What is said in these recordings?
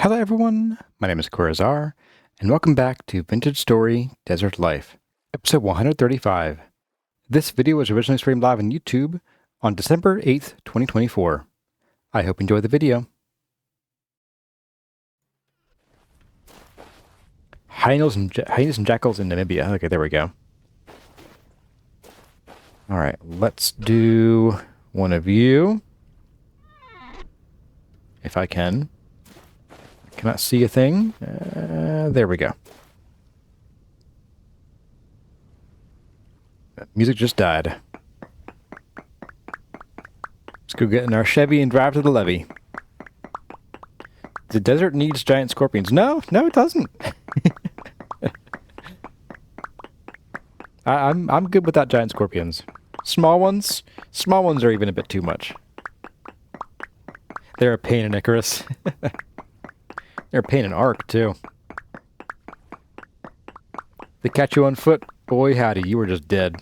Hello everyone, my name is Corazar, and welcome back to Vintage Story Desert Life, episode 135. This video was originally streamed live on YouTube on December 8th, 2024. I hope you enjoy the video. Hyenas and jackals in Namibia. Okay, there we go. Alright, let's do one of you. If I can. Cannot see a thing. There we go. Music just died. Let's go get in our Chevy and drive to the levee. The desert needs giant scorpions. No, it doesn't. I'm good without giant scorpions. Small ones are even a bit too much. They're a pain in Icarus. They're a pain in Ark, too. They catch you on foot, boy howdy, you were just dead.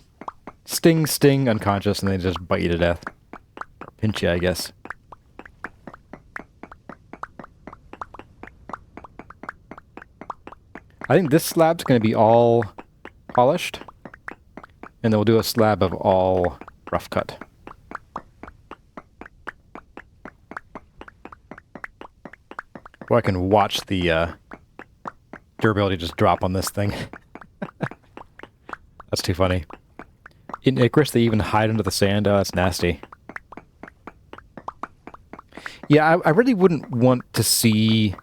Sting, unconscious, and they just bite you to death. Or pinch you, I guess. I think this slab's going to be all polished. And then we'll do a slab of all rough cut. Well, I can watch the durability just drop on this thing. That's too funny. In Icarus, they even hide under the sand. Oh, that's nasty. Yeah, I really wouldn't want to see...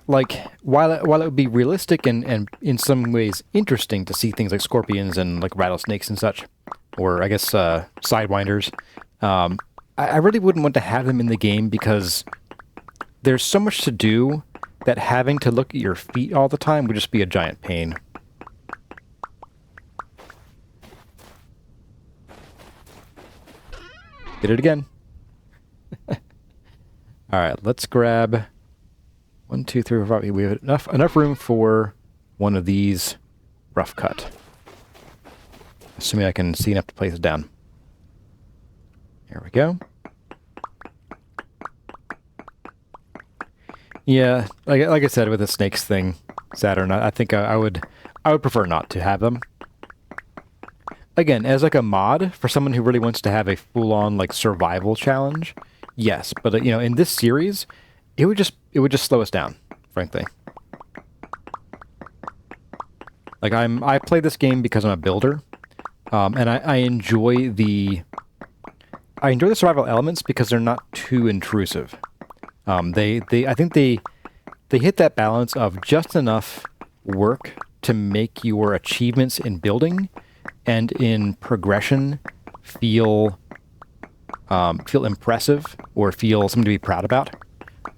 Like, while it would be realistic and in some ways interesting to see things like scorpions and like rattlesnakes and such, or I guess sidewinders, I really wouldn't want to have them in the game because there's so much to do that having to look at your feet all the time would just be a giant pain. Did it again. Alright, let's grab 1, 2, 3, 4, 5. We have enough room for one of these rough cut. Assuming I can see enough to place it down. There we go. Yeah, like I said with the snakes thing, Saturn, I think I would prefer not to have them. Again, as like a mod for someone who really wants to have a full-on like survival challenge, yes. But you know, in this series, it would just slow us down, frankly. Like I play this game because I'm a builder, and I enjoy the survival elements because they're not too intrusive. I think they hit that balance of just enough work to make your achievements in building and in progression feel impressive or feel something to be proud about.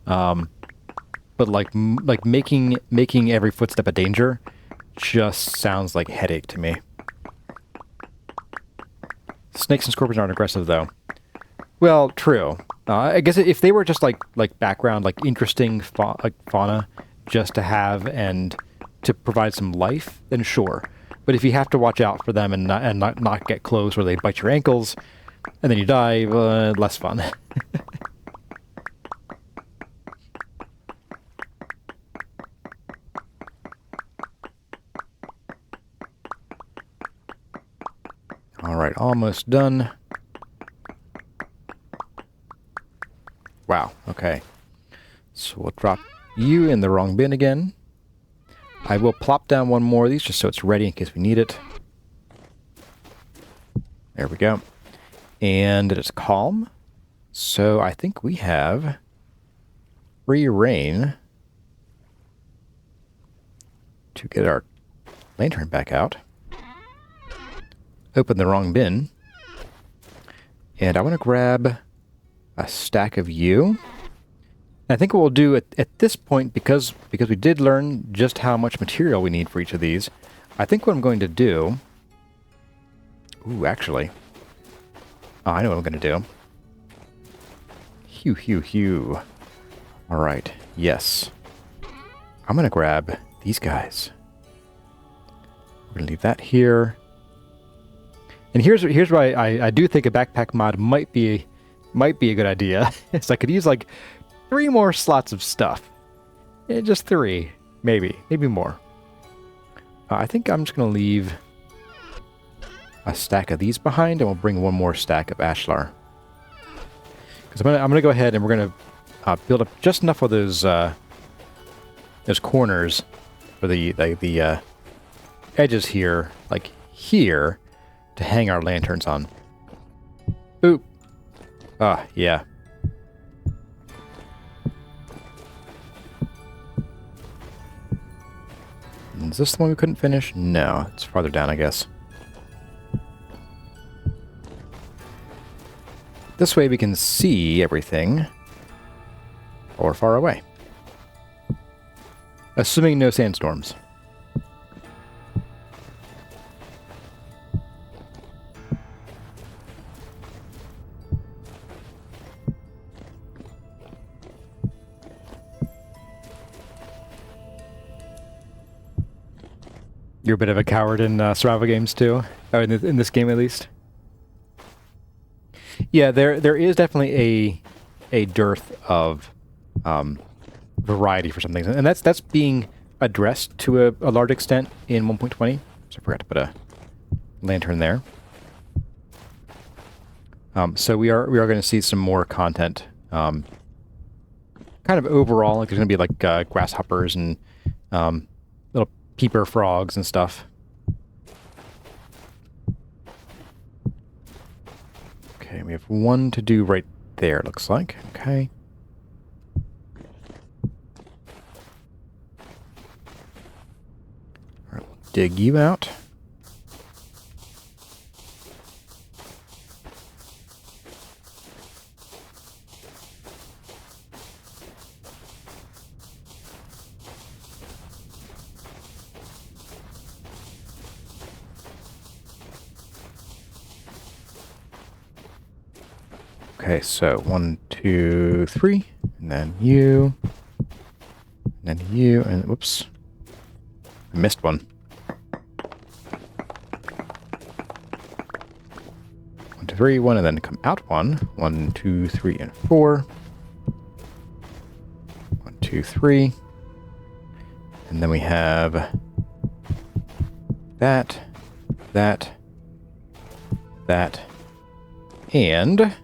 But like making every footstep a danger just sounds like a headache to me. Snakes and scorpions aren't aggressive though. Well, true. I guess if they were just like background, like interesting fauna, just to have and to provide some life, then sure. But if you have to watch out for them and not get close, or they bite your ankles, and then you die, less fun. All right, almost done. Wow, okay. So we'll drop you in the wrong bin again. I will plop down one more of these just so it's ready in case we need it. There we go. And it is calm. So I think we have free reign to get our lantern back out. Open the wrong bin. And I want to grab a stack of you. I think what we'll do at this point, because we did learn just how much material we need for each of these, I think what I'm going to do... Ooh, actually. Oh, I know what I'm going to do. Hew. Alright, yes. I'm going to grab these guys. We're going to leave that here. And here's why I do think a backpack mod might be a good idea. So I could use like 3 more slots of stuff. Just 3. Maybe more. I think I'm just going to leave a stack of these behind, and we'll bring 1 more stack of ashlar. Because I'm gonna go ahead and we're gonna build up just enough of those corners for the edges here, like here, to hang our lanterns on. Oop. Ah, yeah. Is this the one we couldn't finish? No, it's farther down, I guess. This way we can see everything or far away. Assuming no sandstorms. You're a bit of a coward in survival games too, or in this game at least. Yeah, there is definitely a dearth of variety for some things, and that's being addressed to a large extent in 1.20. So I forgot to put a lantern there. So we are going to see some more content, kind of overall. Like there's going to be like grasshoppers and little peeper frogs and stuff. Okay, we have 1 to do right there, it looks like. Okay. All right, we'll dig you out. Okay, so 1, 2, 3, and then you, and whoops, I missed one. 1, 2, 3, 1, and then come out 1. 1, 2, 3, and 4. 1, 2, 3, and then we have that, and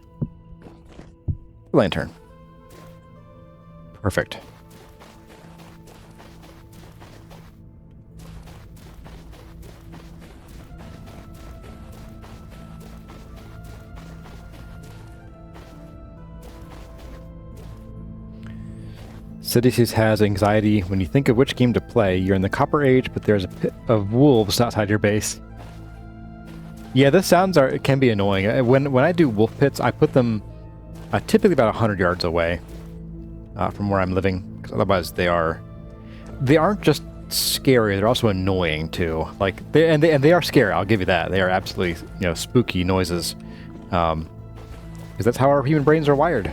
lantern. Perfect. Cities has anxiety. When you think of which game to play, you're in the Copper Age, but there's a pit of wolves outside your base. Yeah, the sounds can be annoying. When I do wolf pits, I put them typically about 100 yards away from where I'm living, because otherwise they aren't just scary, they're also annoying too. Like they are scary. I'll give you that. They are absolutely spooky noises, because that's how our human brains are wired.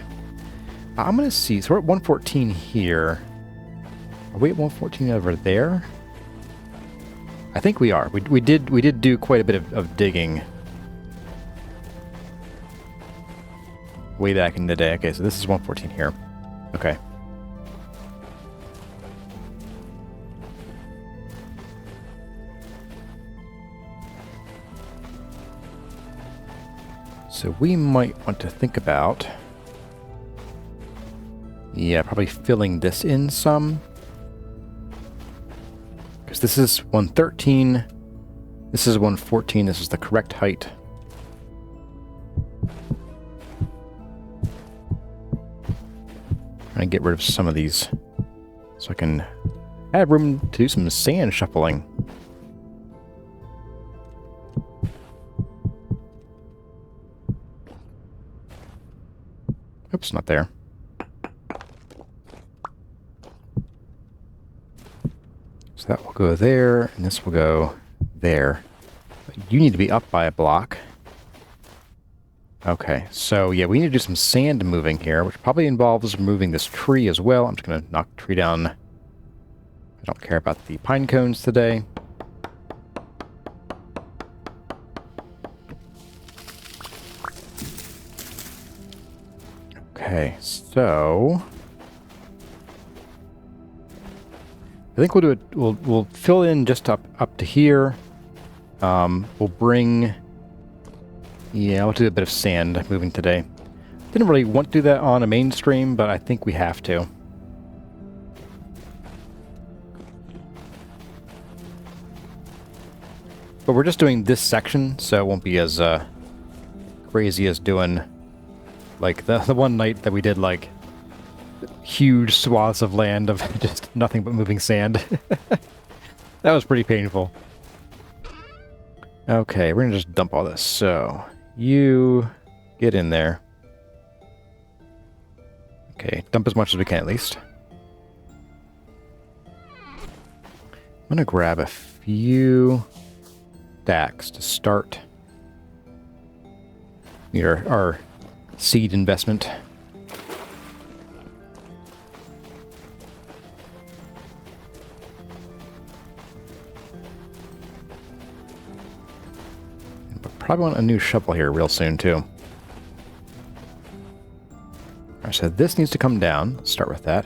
I'm gonna see. So we're at 114 here. Are we at 114 over there? I think we are. We did do quite a bit of digging way back in the day. Okay, so this is 114 here. Okay. So we might want to think about, yeah, probably filling this in some. Because this is 113, this is 114, this is the correct height. Trying to get rid of some of these so I can have room to do some sand shuffling. Oops, not there. So that will go there, and this will go there. But you need to be up by a block. Okay, so yeah, we need to do some sand moving here, which probably involves removing this tree as well. I'm just going to knock the tree down. I don't care about the pine cones today. Okay, so think we'll do it. We'll fill in just up to here. We'll bring. Yeah, we'll do a bit of sand moving today. Didn't really want to do that on a main stream, but I think we have to. But we're just doing this section, so it won't be as crazy as doing like the one night that we did like huge swaths of land of just nothing but moving sand. That was pretty painful. Okay, we're gonna just dump all this. So you get in there. Okay, dump as much as we can at least. I'm gonna grab a few stacks to start our seed investment. But probably want a new shovel here real soon too. Alright, so this needs to come down. Let's start with that.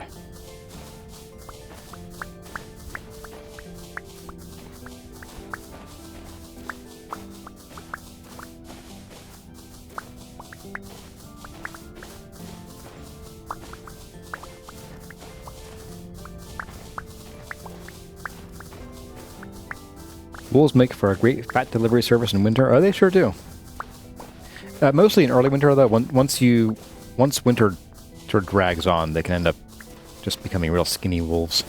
Wolves make for a great fat delivery service in winter. Oh, they sure do. Mostly in early winter, though. Once winter sort of drags on, they can end up just becoming real skinny wolves.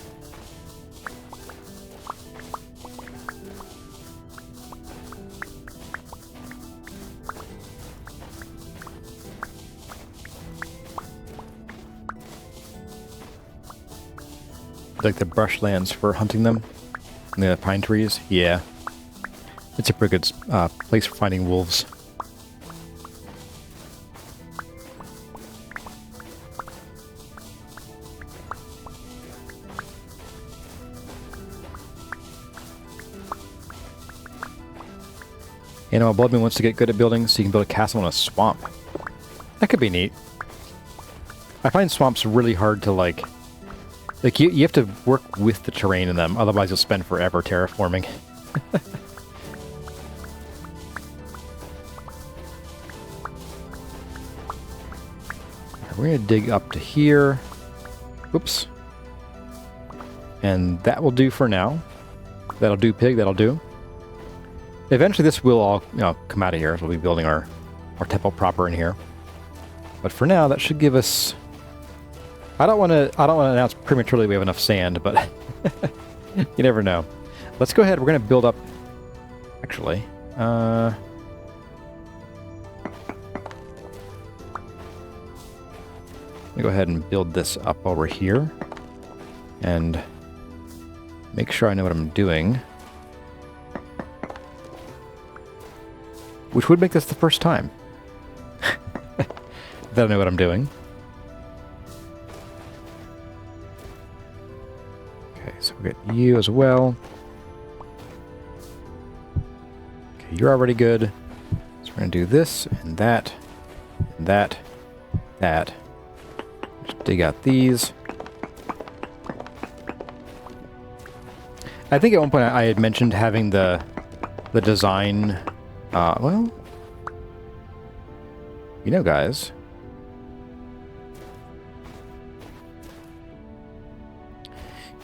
Like the brushlands for hunting them. And the pine trees. Yeah. It's a pretty good place for finding wolves. Animal Bloodman wants to get good at building, so you can build a castle in a swamp. That could be neat. I find swamps really hard to like you have to work with the terrain in them, otherwise you'll spend forever terraforming. We're going to dig up to here. Oops. And that will do for now. That'll do, pig, that'll do. Eventually this will all, come out of here, as we'll be building our temple proper in here. But for now, that should give us... I don't want to announce prematurely we have enough sand, but you never know. Let's go ahead, we're going to build up... Actually, let me go ahead and build this up over here and make sure I know what I'm doing. Which would make this the first time that I know what I'm doing. Okay, so we'll get you as well. Okay, you're already good. So we're going to do this and that and that, that. Just dig out these. I think at one point I had mentioned having the design, well, guys.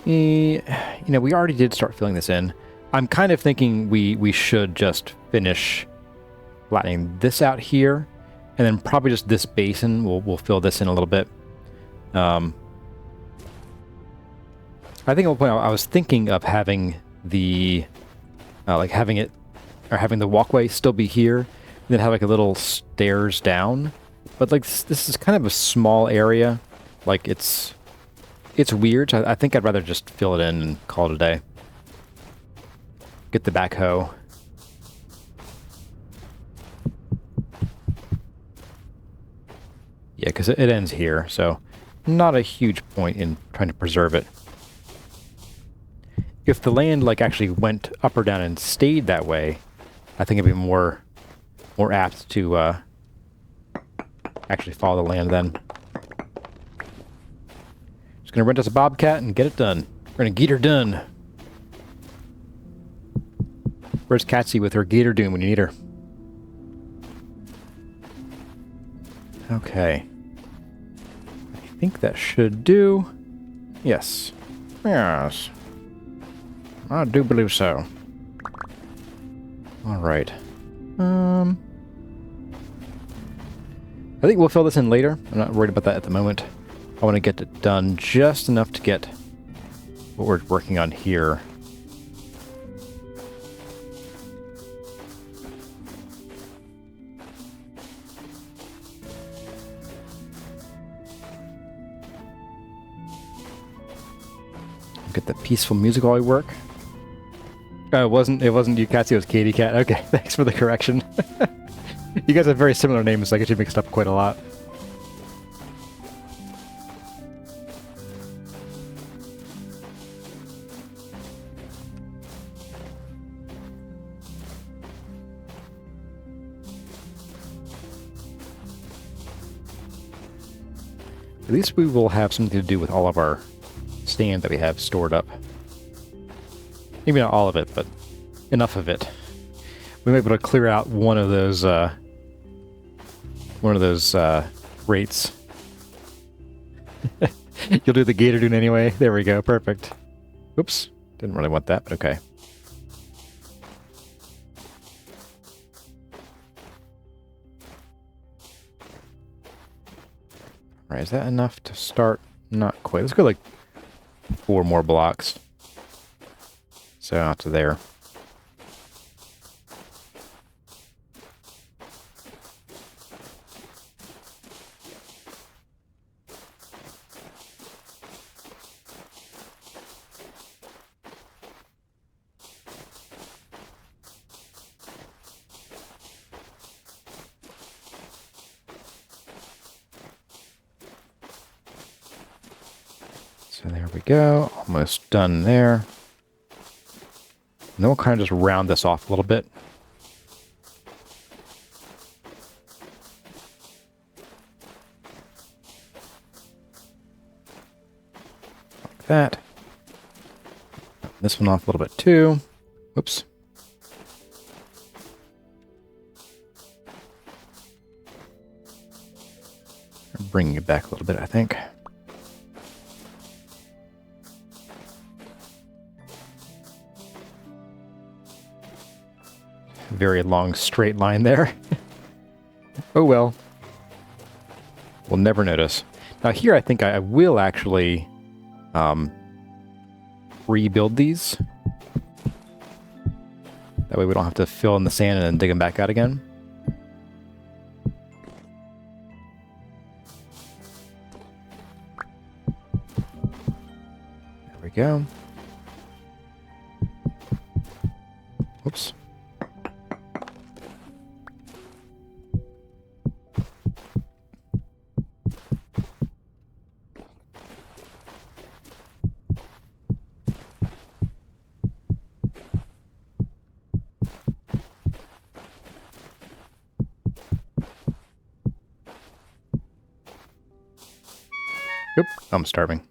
We already did start filling this in. I'm kind of thinking we should just finish flattening this out here, and then probably just this basin. We'll fill this in a little bit. I think at one point I was thinking of having the having the walkway still be here, and then have like a little stairs down. But like this is kind of a small area. Like it's weird. I think I'd rather just fill it in and call it a day. Get the backhoe. Yeah, because it ends here, so not a huge point in trying to preserve it. If the land actually went up or down and stayed that way, I think it'd be more apt to actually follow the land then. Just gonna rent us a bobcat and get it done. We're gonna get her done. Where's Catsy with her gator doom when you need her? Okay. I think that should do. Yes. Yes. I do believe so. Alright. I think we'll fill this in later. I'm not worried about that at the moment. I want to get it done just enough to get what we're working on here. Get the peaceful music while we work. Oh, it wasn't you, Catsy, it was Katie Cat. Okay, thanks for the correction. You guys have very similar names, so I get you mixed up quite a lot. At least we will have something to do with all of our sand that we have stored up. Maybe not all of it, but enough of it. We might be able to clear out one of those rates. You'll do the gator dune anyway. There we go. Perfect. Oops. Didn't really want that, but okay. Alright, is that enough to start? Not quite. Let's go like 4 more blocks. So out to there. So there we go. Almost done there. And then we'll kind of just round this off a little bit. Like that. This one off a little bit too. Whoops. Bringing it back a little bit, I think. Very long straight line there. Oh well. We'll never notice. Now here I think I will actually rebuild these. That way we don't have to fill in the sand and then dig them back out again. There we go. Whoops. Oop, I'm starving.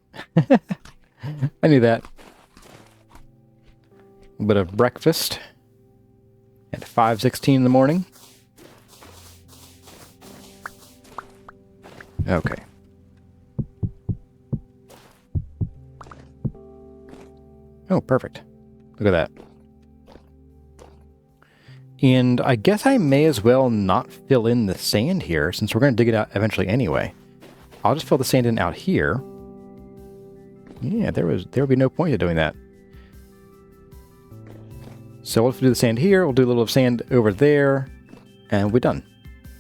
I knew that. A bit of breakfast at 5:16 in the morning. Okay. Oh, perfect. Look at that. And I guess I may as well not fill in the sand here, since we're going to dig it out eventually anyway. I'll just fill the sand in out here. Yeah, there would be no point to doing that. So we'll do the sand here, we'll do a little of sand over there, and we're done.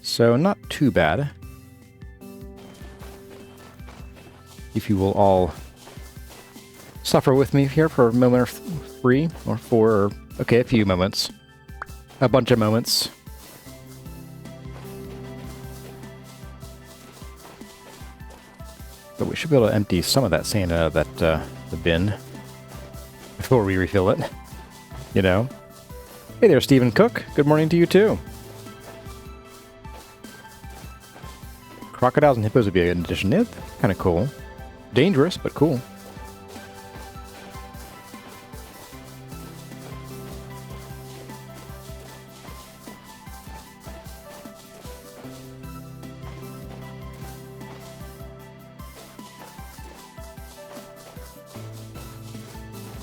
So not too bad. If you will all suffer with me here for a moment or 3, or 4, or, okay, a few moments. A bunch of moments. But we should be able to empty some of that sand out of that the bin before we refill it. You know? Hey there, Stephen Cook. Good morning to you, too. Crocodiles and hippos would be a good addition. They're kind of cool. Dangerous, but cool.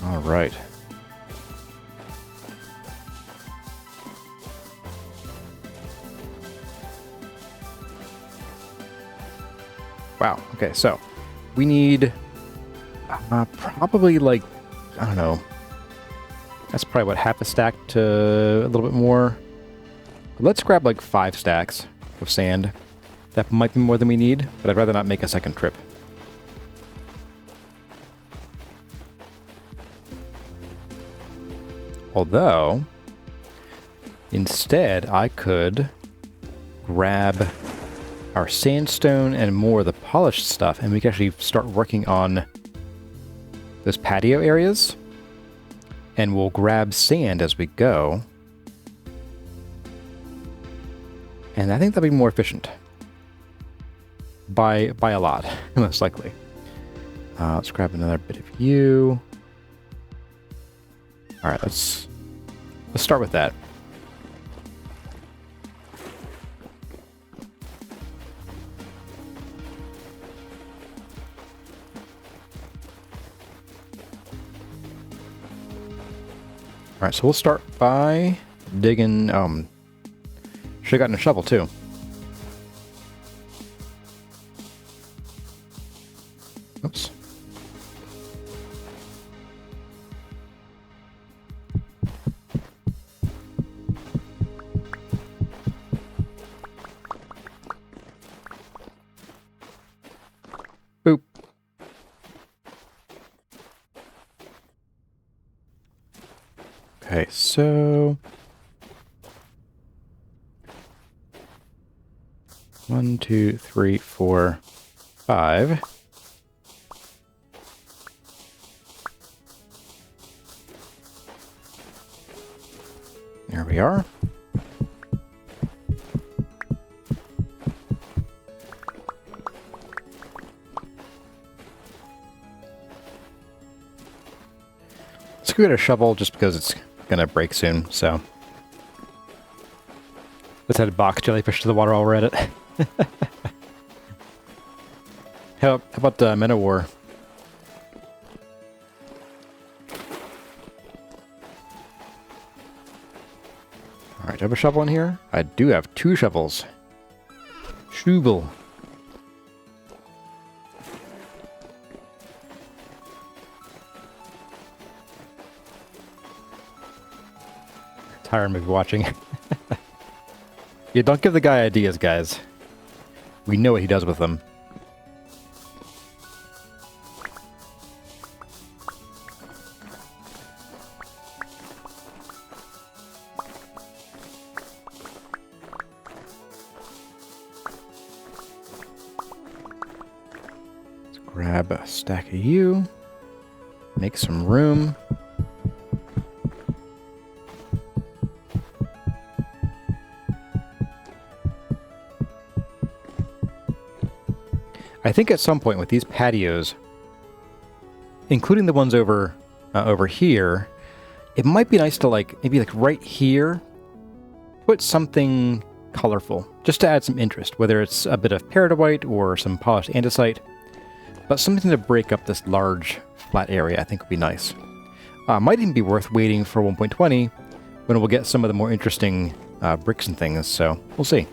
All right. Wow. Okay, so we need probably like, I don't know. That's probably what, half a stack to a little bit more. Let's grab like 5 stacks of sand. That might be more than we need, but I'd rather not make a second trip. Although, instead, I could grab our sandstone and more of the polished stuff, and we can actually start working on those patio areas. And we'll grab sand as we go. And I think that'll be more efficient. By a lot, most likely. Let's grab another bit of you. All right, let's start with that. All right, so we'll start by digging. Should have gotten a shovel too. Oops. Boop. Okay, so 1, 2, 3, 4, 5. There we are. Let's go get a shovel just because it's gonna break soon, so. Let's add a box jellyfish to the water while we're at it. How about Men of War? Alright, do I have a shovel in here? I do have 2 shovels. Shovel. Tyron may be watching. Yeah, don't give the guy ideas, guys. We know what he does with them. Let's grab a stack of you. Make some room. I think at some point with these patios, including the ones over here, it might be nice to maybe right here, put something colorful, just to add some interest, whether it's a bit of peridotite or some polished andesite, but something to break up this large flat area I think would be nice. Might even be worth waiting for 1.20 when we'll get some of the more interesting bricks and things, so we'll see.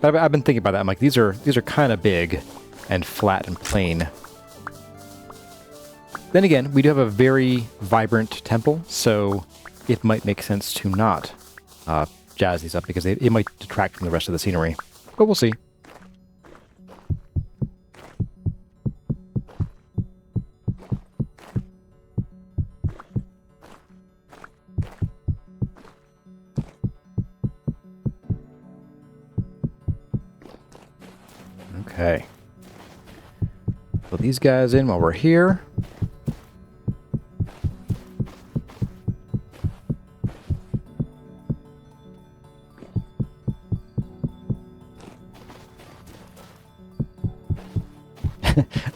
But I've been thinking about that. I'm like, these are kind of big and flat and plain. Then again, we do have a very vibrant temple, so it might make sense to not jazz these up because it might detract from the rest of the scenery. But we'll see. Okay. Put these guys in while we're here.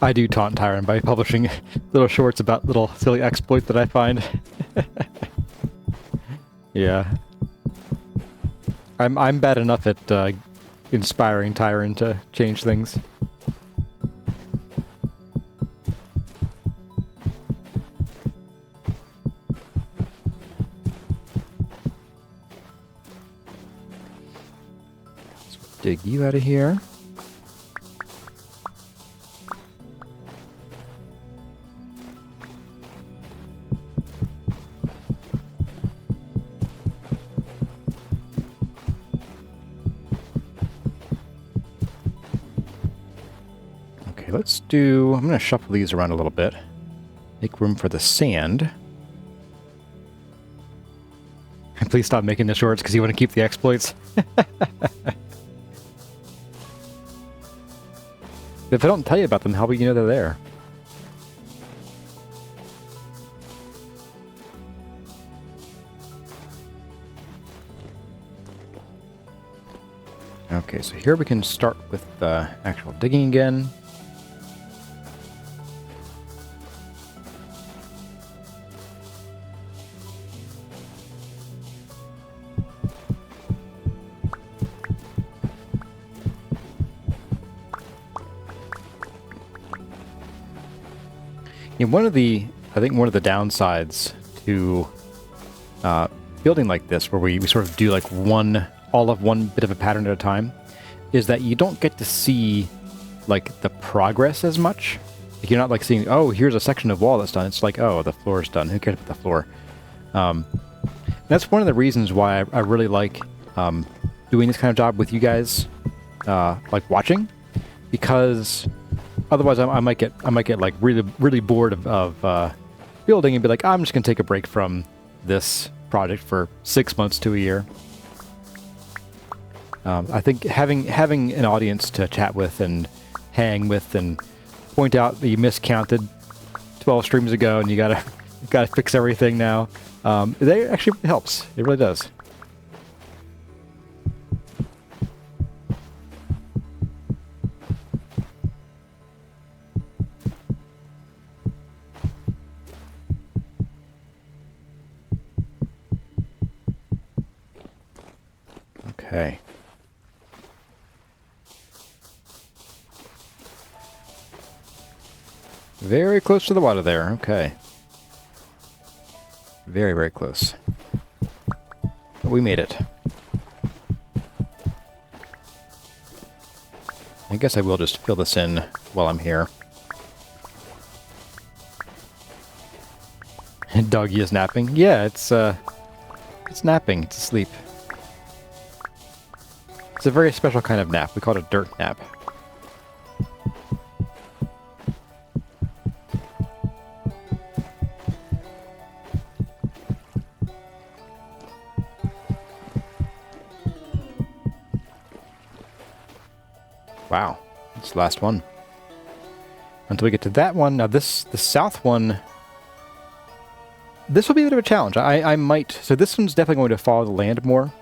I do taunt Tyron by publishing little shorts about little silly exploits that I find. Yeah. I'm bad enough at inspiring Tyron to change things. dig you out of here. Okay, let's do... I'm going to shuffle these around a little bit. Make room for the sand. Please stop making the shorts because you want to keep the exploits. If I don't tell you about them, how will you know they're there? Okay, so here we can start with the actual digging again. And I think one of the downsides to building like this, where we sort of do like all of one bit of a pattern at a time, is that you don't get to see like the progress as much. Like you're not like seeing, oh, here's a section of wall that's done. It's like, oh, the floor's done. Who cares about the floor? That's one of the reasons why I really like doing this kind of job with you guys, like watching, because otherwise I might get like really bored of building and be like, I'm just gonna take a break from this project for 6 months to a year. I think having an audience to chat with and hang with and point out that you miscounted 12 streams ago and you gotta fix everything now, that actually helps. It really does. Okay. Very close to the water there. Okay. Very, very close. But we made it. I guess I will just fill this in while I'm here. Doggy is napping. Yeah, it's napping. It's asleep. It's a very special kind of nap. We call it a dirt nap. Wow, it's the last one. Until we get to that one. Now the south one, this will be a bit of a challenge. I might, so this one's definitely going to follow the land more.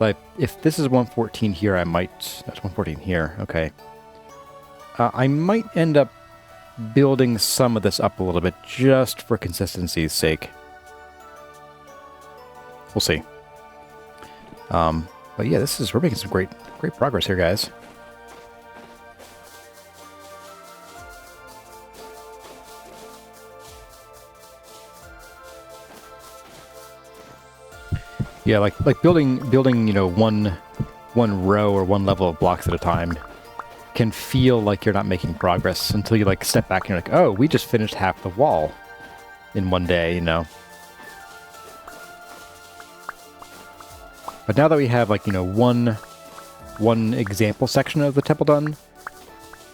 Like, if this is 114 here, I might, that's 114 here, okay. I might end up building some of this up a little bit, just for consistency's sake. We'll see. But yeah, we're making some great progress here, guys. Yeah, like building, you know, one row or one level of blocks at a time can feel like you're not making progress until you like step back and you're like, oh, we just finished half the wall in one day, you know. But now that we have like, you know, one example section of the temple done,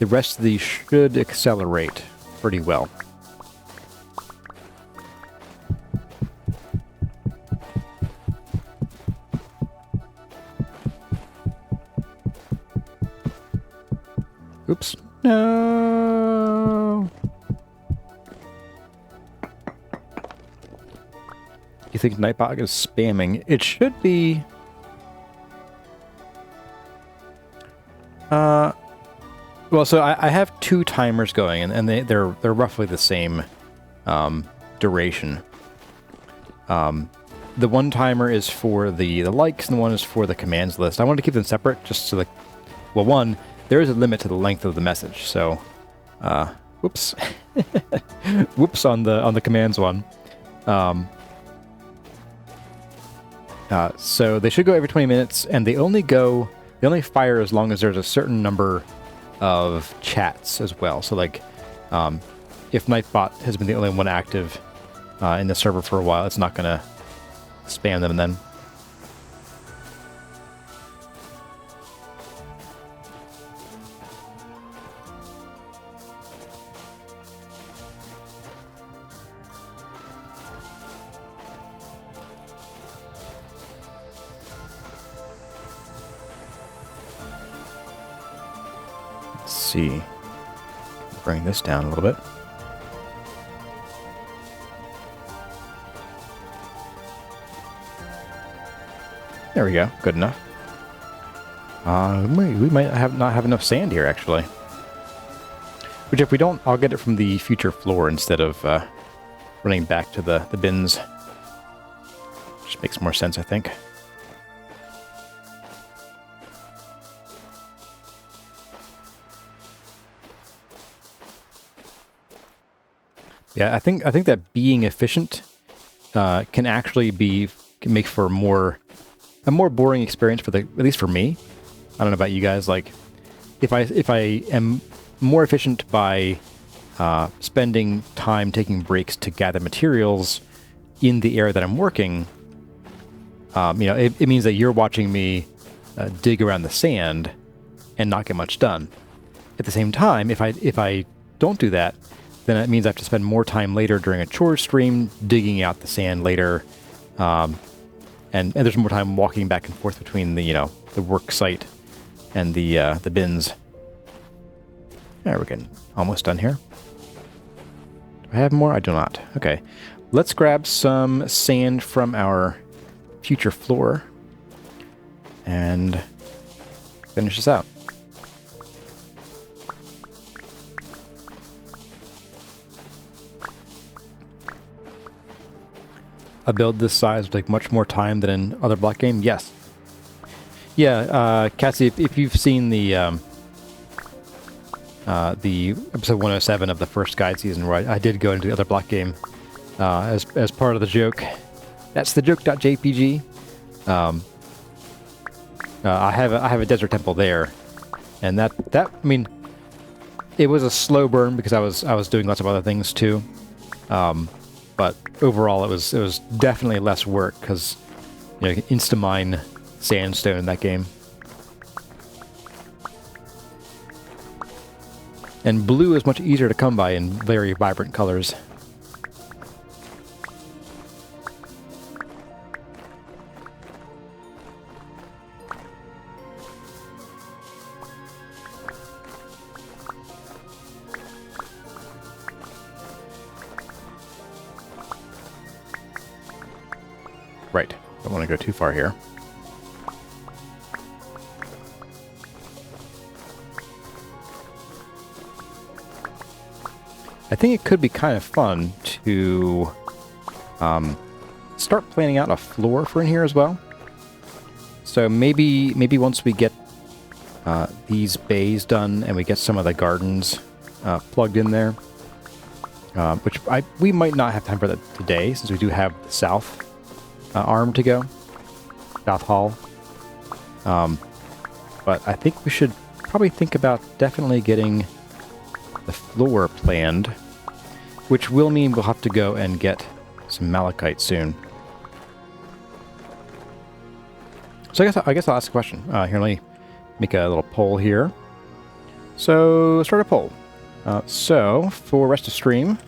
the rest of these should accelerate pretty well. Oops. No. You think Nightbot is spamming? It should be. Well, so I have two timers going, and they're roughly the same duration. The one timer is for the likes, and the one is for the commands list. I wanted to keep them separate, just so that, well, one, there is a limit to the length of the message, so, whoops. Whoops on the commands one. So they should go every 20 minutes, and they they only fire as long as there's a certain number of chats as well. So like, if Nightbot has been the only one active in the server for a while, it's not going to spam them then. Let's see. Bring this down a little bit. There we go. Good enough. We might not have enough sand here, actually. Which, if we don't, I'll get it from the future floor instead of running back to the bins. Just makes more sense, I think. Yeah, I think that being efficient can actually can make for a more boring experience for at least for me. I don't know about you guys. Like, if I am more efficient by spending time taking breaks to gather materials in the area that I'm working, it means that you're watching me dig around the sand and not get much done. At the same time, if I don't do that, then it means I have to spend more time later during a chore stream digging out the sand later, and there's more time walking back and forth between the work site and the bins. There, we're getting almost done here. Do I have more? I do not. Okay, let's grab some sand from our future floor and finish this out. A build this size would take much more time than in other block game? Yes. Yeah, Cassie, if you've seen the episode 107 of the first guide season, where I did go into the other block game as part of the joke. That's the joke.jpg. I have a desert temple there, and that I mean, it was a slow burn because I was doing lots of other things too. But overall, it was definitely less work because you can insta-mine sandstone in that game. And blue is much easier to come by in very vibrant colors. Right. Don't want to go too far here. I think it could be kind of fun to start planning out a floor for in here as well. So maybe once we get these bays done and we get some of the gardens plugged in there, which we might not have time for that today since we do have the south arm to go, South Hall. But I think we should probably think about definitely getting the floor planned, which will mean we'll have to go and get some malachite soon. So I guess I'll ask a question. Here, let me make a little poll here. So start a poll. So for rest of stream,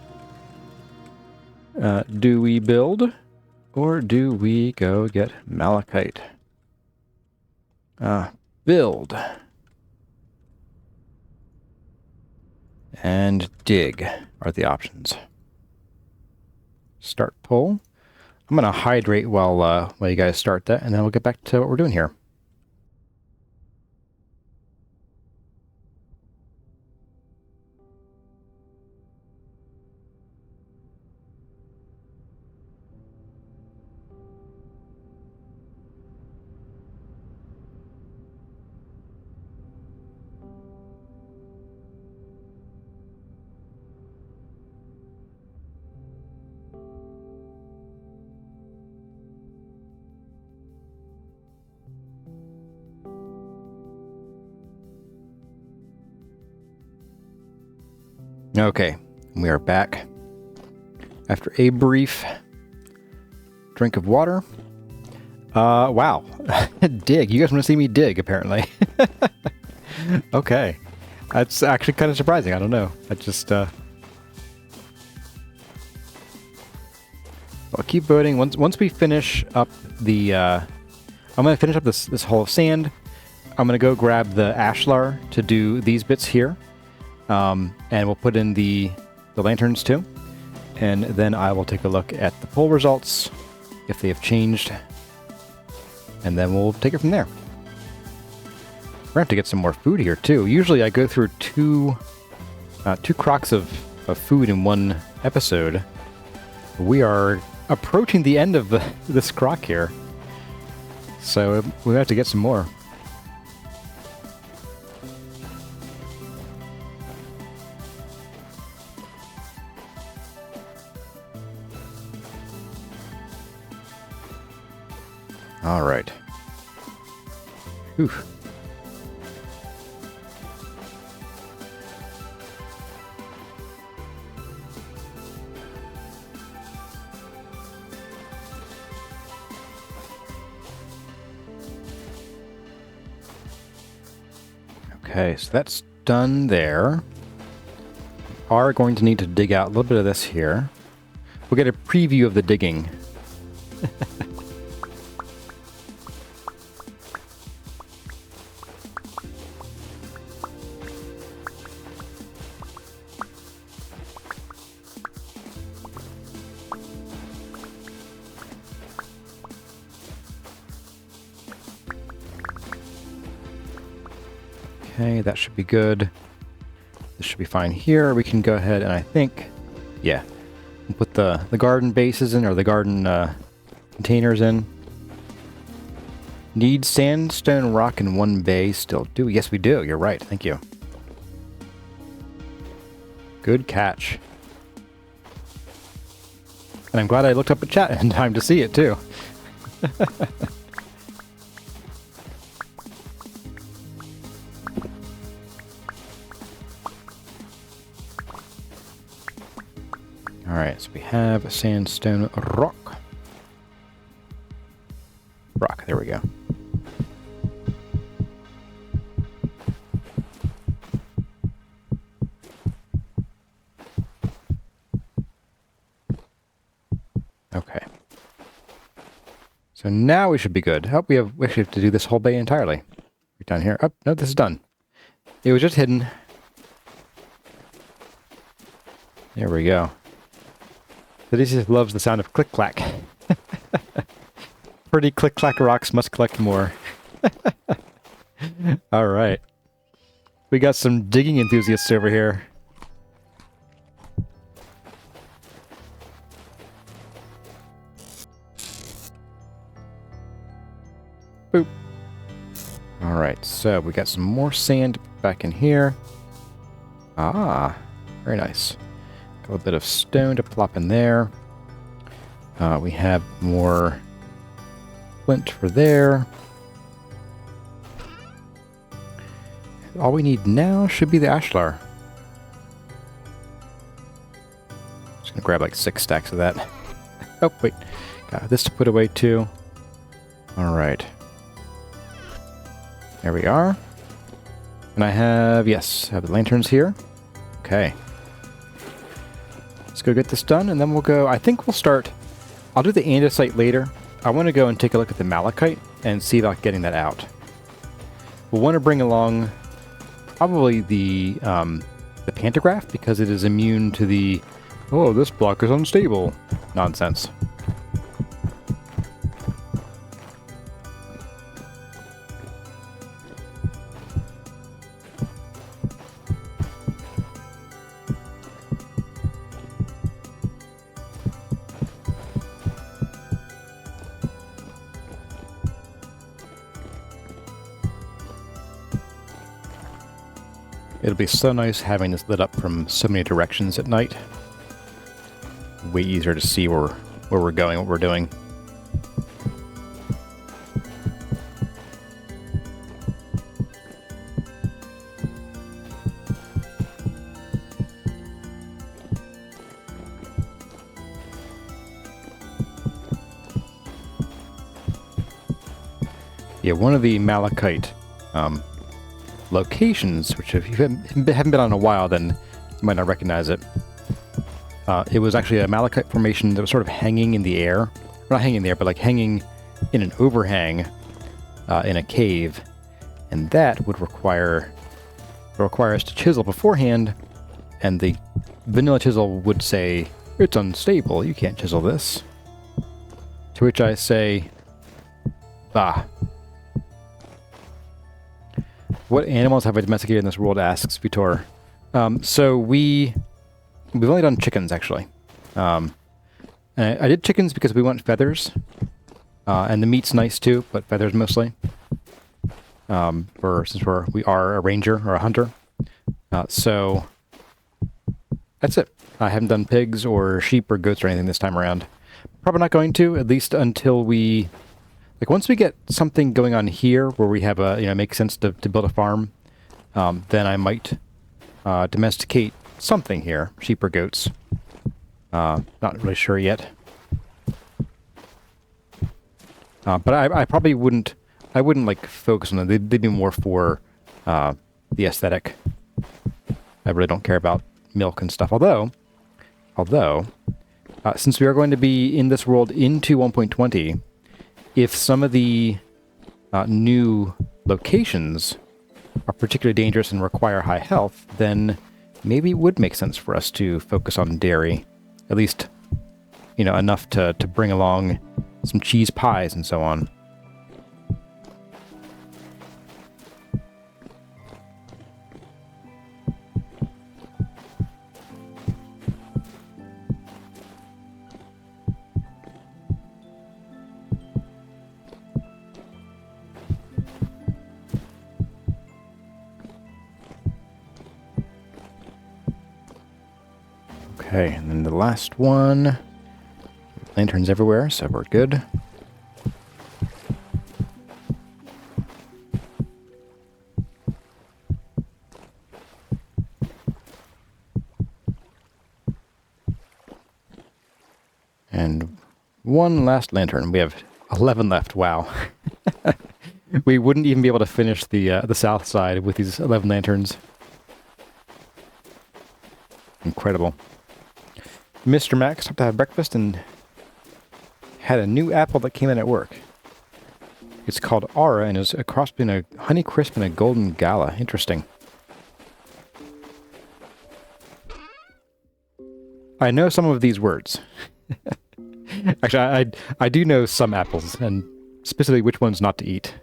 do we build? Or do we go get malachite? Build. And dig are the options. Start poll. I'm going to hydrate while you guys start that, and then we'll get back to what we're doing here. Okay, we are back after a brief drink of water. Wow. Dig. You guys want to see me dig, apparently. Okay. That's actually kind of surprising. I don't know. I just, I'll keep voting. Once we finish up the, I'm going to finish up this hole of sand. I'm going to go grab the ashlar to do these bits here. And we'll put in the lanterns too. And then I will take a look at the poll results, if they have changed. And then we'll take it from there. We're going to have to get some more food here too. Usually I go through two crocs of food in one episode. We are approaching the end of this croc here. So we have to get some more. All right. Whew. Okay, so that's done there. We are going to need to dig out a little bit of this here. We'll get a preview of the digging. Okay, that should be good. This should be fine here. We can go ahead and I think, yeah, we'll put the garden bases in, or the garden containers in. Need sandstone rock in one bay still. Do yes, we do. You're right. Thank you. Good catch. And I'm glad I looked up at chat in time to see it too. Alright, so we have a sandstone rock. There we go. Okay. So now we should be good. Oh, we actually have to do this whole bay entirely. We're down here. Oh, no, this is done. It was just hidden. There we go. So this just loves the sound of click-clack. Pretty click-clack rocks must collect more. All right. We got some digging enthusiasts over here. Boop. All right, so we got some more sand back in here. Ah, very nice. Got a bit of stone to plop in there. We have more flint for there. All we need now should be the ashlar. Just gonna grab like 6 stacks of that. Oh, wait. Got this to put away too. All right. There we are. And I have, yes, I have the lanterns here. Okay. Let's go get this done, and then we'll go, I think we'll start, I'll do the andesite later. I want to go and take a look at the malachite and see about getting that out. We'll want to bring along probably the pantograph, because it is immune to the, oh, this block is unstable nonsense. It'll be so nice having this lit up from so many directions at night. Way easier to see where we're going, what we're doing. Yeah, one of the malachite locations, which if you haven't been on in a while, then you might not recognize it. It was actually a malachite formation that was sort of hanging in the air. Not hanging in the air, but like hanging in an overhang in a cave. And that would require us to chisel beforehand, and the vanilla chisel would say, "It's unstable, you can't chisel this." To which I say, "Bah." What animals have I domesticated in this world, asks Vitor. So we've only done chickens, actually. And I did chickens because we want feathers. And the meat's nice too, but feathers mostly. Since we are a ranger or a hunter. So that's it. I haven't done pigs or sheep or goats or anything this time around. Probably not going to, at least until we... Like, once we get something going on here where we have a, makes sense to build a farm, then I might domesticate something here, sheep or goats. Not really sure yet. But I probably wouldn't, like, focus on them. They'd be more for the aesthetic. I really don't care about milk and stuff. Although, since we are going to be in this world into 1.20, if some of the new locations are particularly dangerous and require high health, then maybe it would make sense for us to focus on dairy. At least, enough to bring along some cheese pies and so on. Okay, and then the last one. Lanterns everywhere, so we're good. And one last lantern. We have 11 left. Wow. We wouldn't even be able to finish the south side with these 11 lanterns. Incredible. Mr. Max stopped to have breakfast and had a new apple that came in at work. It's called Aura and is a cross between a Honey Crisp and a Golden Gala. Interesting. I know some of these words. Actually, I do know some apples, and specifically which ones not to eat.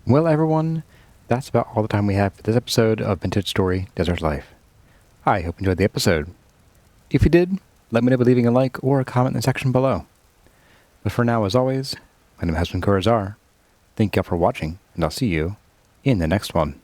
Well, everyone, that's about all the time we have for this episode of Vintage Story Desert Life. I hope you enjoyed the episode. If you did, let me know by leaving a like or a comment in the section below. But for now, as always, my name has been Kurazar. Thank you all for watching, and I'll see you in the next one.